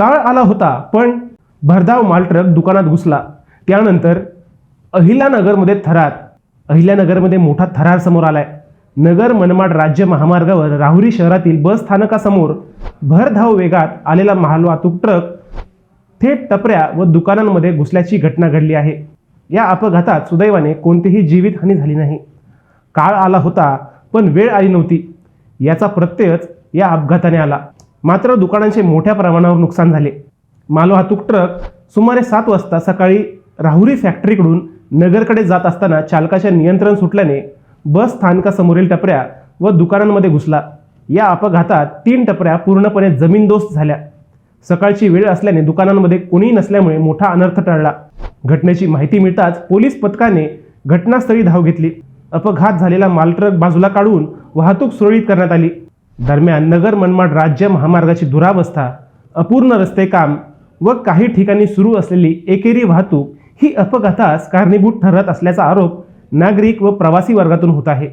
काळ आला होता, पण भरधाव मालट्रक दुकानात घुसला. त्यानंतर अहिल्यानगरमध्ये मोठा थरार समोर आलाय. नगर मनमाड राज्य महामार्गावर राहुरी शहरातील बस स्थानकासमोर भरधाव वेगात आलेला मालवाहतूक ट्रक थेट टपऱ्या व दुकानांमध्ये घुसल्याची घटना घडली आहे. या अपघातात सुदैवाने कोणतीही जीवितहानी झाली नाही. काळ आला होता, पण वेळ आली नव्हती, याचा प्रत्ययच या अपघाताने आला. मात्र दुकानांचे मोठ्या प्रमाणावर नुकसान झाले. मालवाहतूक ट्रक सुमारे 7 वाजता सकाळी राहुरी फॅक्टरीकडून नगरकडे जात असताना चालकाचे नियंत्रण सुटल्याने बस स्थानकासमोरील टपऱ्या व दुकानांमध्ये घुसला. या अपघातात 3 टपऱ्या पूर्णपणे जमीनदोस्त झाल्या. सकाळची वेळ असल्याने दुकानांमध्ये कोणीही नसल्यामुळे मोठा अनर्थ टळला. घटनेची माहिती मिळताच पोलीस पथकाने घटनास्थळी धाव घेतली. अपघात झालेला मालट्रक बाजूला काढून वाहतूक सुरळीत करण्यात आली. दरम्यान नगर मनमाड राज्य महामार्गाची दुरावस्था, अपूर्ण रस्ते काम व काही ठिकाणी सुरू असलेली एकेरी वाहतूक ही अपघातास कारणीभूत ठरत असल्याचा आरोप नागरिक व प्रवासी वर्गातून होत आहे.